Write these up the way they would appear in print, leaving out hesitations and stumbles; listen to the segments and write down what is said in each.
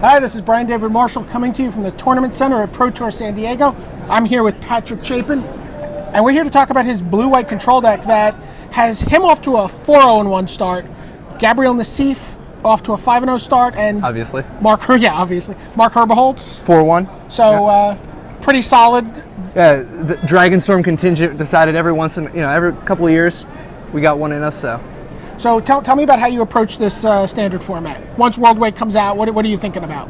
Hi, this is Brian David Marshall coming to you from the Tournament Center at Pro Tour San Diego. I'm here with Patrick Chapin, and we're here to talk about his blue-white control deck that has him off to a 4-0-1 start, Gabriel Nassif off to a 5-0 start, and obviously Mark Herbeholtz 4-1. So pretty solid. Yeah, the Dragonstorm contingent decided every couple of years we got one in us. So tell me about how you approach this standard format. Once World Weight comes out, what are you thinking about?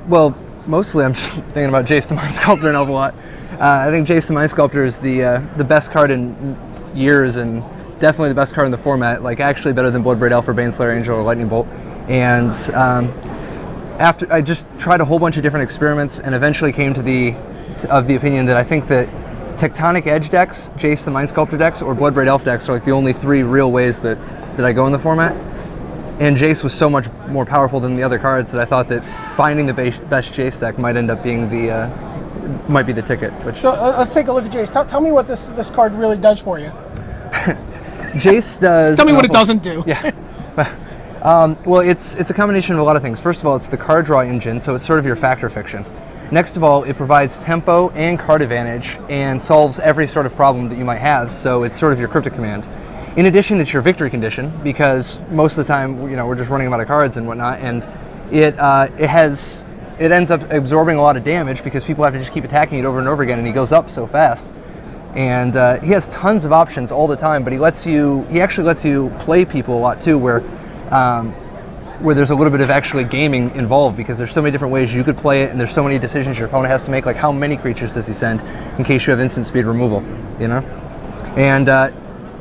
Well, mostly I'm just thinking about Jace the Mind Sculptor an awful lot. I think Jace the Mind Sculptor is the best card in years, and definitely the best card in the format. Like actually better than Bloodbraid Elf or Baneslayer Angel or Lightning Bolt. And after I just tried a whole bunch of different experiments, and eventually came to the opinion that I think that Tectonic Edge decks, Jace the Mind Sculptor decks, or Bloodbraid Elf decks are like the only three real ways that I go in the format. And Jace was so much more powerful than the other cards that I thought that finding the best Jace deck might end up being might be the ticket. So let's take a look at Jace. Tell me what this card really does for you. Jace does. Tell me what it doesn't do. Yeah. Well, it's a combination of a lot of things. First of all, it's the card draw engine, so it's sort of your factor fiction. Next of all, it provides tempo and card advantage and solves every sort of problem that you might have, so it's sort of your cryptic command. In addition, it's your victory condition, because most of the time, we're just running out of cards and whatnot, and it ends up absorbing a lot of damage because people have to just keep attacking it over and over again, and he goes up so fast. And he has tons of options all the time, but he actually lets you play people a lot too, where there's a little bit of actually gaming involved, because there's so many different ways you could play it, and there's so many decisions your opponent has to make, like how many creatures does he send in case you have instant speed removal,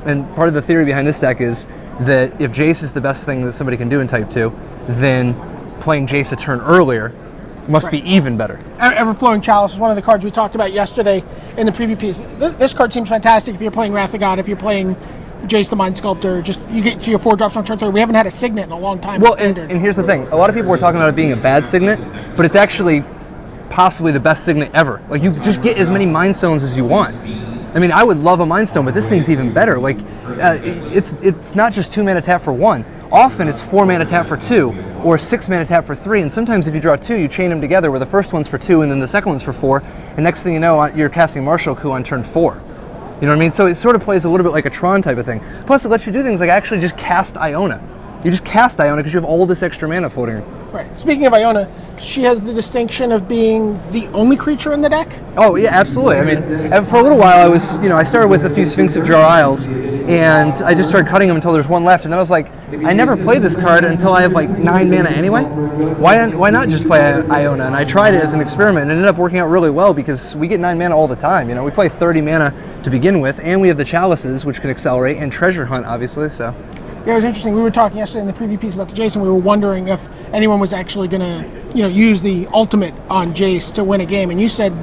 And part of the theory behind this deck is that if Jace is the best thing that somebody can do in Type 2, then playing Jace a turn earlier must be even better. Everflowing Chalice is one of the cards we talked about yesterday in the preview piece. This card seems fantastic if you're playing Wrath of God, if you're playing Jace the Mind Sculptor. Just you get to your 4 drops on turn 3. We haven't had a Signet in a long time. Well, and here's the thing. A lot of people were talking about it being a bad Signet, but it's actually possibly the best Signet ever. Like, you just get as many Mind Stones as you want. I mean, I would love a Mind Stone, but this thing's even better. Like, it's not just 2 mana tap for 1. Often it's 4 mana tap for 2, or 6 mana tap for 3, and sometimes if you draw 2, you chain them together, where the first one's for 2 and then the second one's for 4, and next thing you know, you're casting Martial Coup on turn 4. You know what I mean? So it sort of plays a little bit like a Tron type of thing. Plus, it lets you do things like actually just cast Iona. You just cast Iona because you have all this extra mana floating. Right. Speaking of Iona, she has the distinction of being the only creature in the deck? Oh, yeah, absolutely. I mean, for a little while, I started with a few Sphinx of Jar Isles, and I just started cutting them until there's one left, and then I was like, I never played this card until I have like 9 mana anyway. Why not just play Iona? And I tried it as an experiment, and it ended up working out really well, because we get 9 mana all the time. We play 30 mana to begin with, and we have the Chalices, which can accelerate, and Treasure Hunt, obviously, so. Yeah, it was interesting. We were talking yesterday in the preview piece about the Jace, and we were wondering if anyone was actually going to, use the ultimate on Jace to win a game. And you said,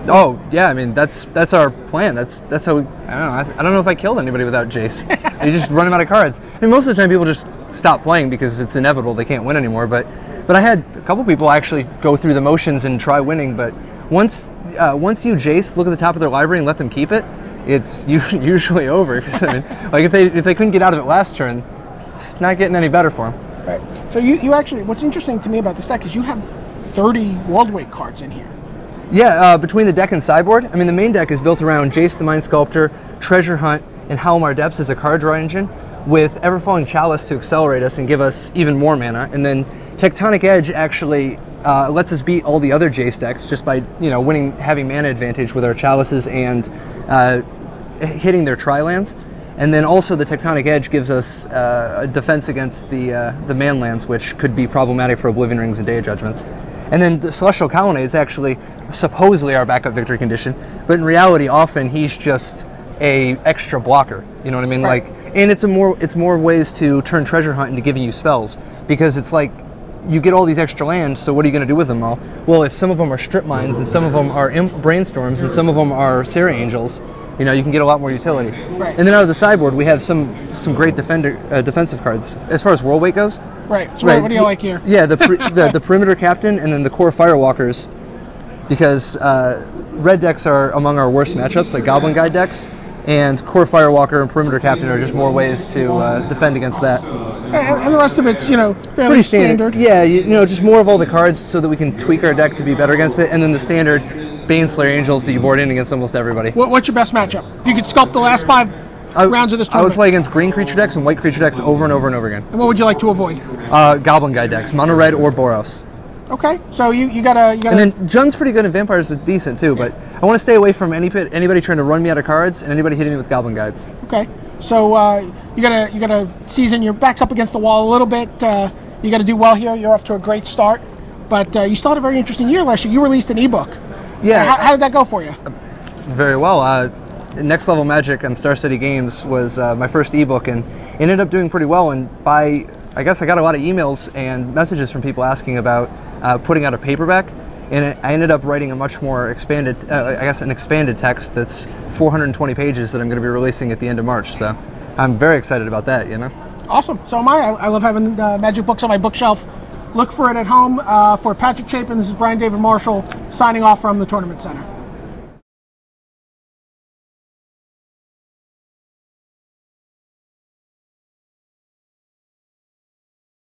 oh yeah, I mean that's our plan. That's how we. I don't know if I killed anybody without Jace. You just run him out of cards. I mean, most of the time people just stop playing because it's inevitable. They can't win anymore. But I had a couple people actually go through the motions and try winning. But once you Jace, look at the top of their library and let them keep it, it's usually over. I mean, like if they couldn't get out of it last turn, it's not getting any better for them. Right. So you actually, what's interesting to me about this deck is you have 30 World Weight cards in here. Yeah, between the deck and sideboard, I mean, the main deck is built around Jace the Mind Sculptor, Treasure Hunt, and Halimar Depths as a card draw engine, with Everflowing Chalice to accelerate us and give us even more mana. And then Tectonic Edge actually lets us beat all the other Jace decks just by having mana advantage with our Chalices and hitting their tri-lands. And then also the Tectonic Edge gives us a defense against the man lands, which could be problematic for Oblivion Rings and Day of Judgments. And then the Celestial Colonnade is actually supposedly our backup victory condition, but in reality, often he's just a extra blocker. You know what I mean? Right. And it's more ways to turn Treasure Hunt into giving you spells, because it's like you get all these extra lands. So what are you going to do with them all? Well, if some of them are Strip Mines and some of them are Brainstorms and some of them are Serra Angels, you can get a lot more utility. Right. And then out of the sideboard, we have some great defensive cards as far as World Weight goes. Right. So what do you like here? Yeah, the Perimeter Captain and then the Core Firewalkers, because red decks are among our worst matchups, like Goblin Guide decks. and Core Firewalker and Perimeter Captain are just more ways to defend against that. And the rest of it's, fairly Pretty standard. Yeah, just more of all the cards so that we can tweak our deck to be better against it, and then the standard Baneslayer Angels that you board in against almost everybody. What's your best matchup? If you could sculpt the last 5 rounds of this tournament. I would play against green creature decks and white creature decks over and over and over again. And what would you like to avoid? Goblin Guide decks, Mono Red or Boros. Okay, so you gotta. And then Jun's pretty good and Vampires is decent too, but I want to stay away from anybody trying to run me out of cards and anybody hitting me with Goblin Guides. Okay, so you gotta season your backs up against the wall a little bit. You gotta do well here. You're off to a great start, but you still had a very interesting year last year. You released an ebook. Yeah. How did that go for you? Very well. Next Level Magic on Star City Games was my first ebook, and it ended up doing pretty well. And I guess I got a lot of emails and messages from people asking about putting out a paperback, and I ended up writing a much more expanded, an expanded text that's 420 pages that I'm going to be releasing at the end of March. So I'm very excited about that. Awesome. So am I. I love having magic books on my bookshelf. Look for it at home. For Patrick Chapin, this is Brian David Marshall signing off from the Tournament Center.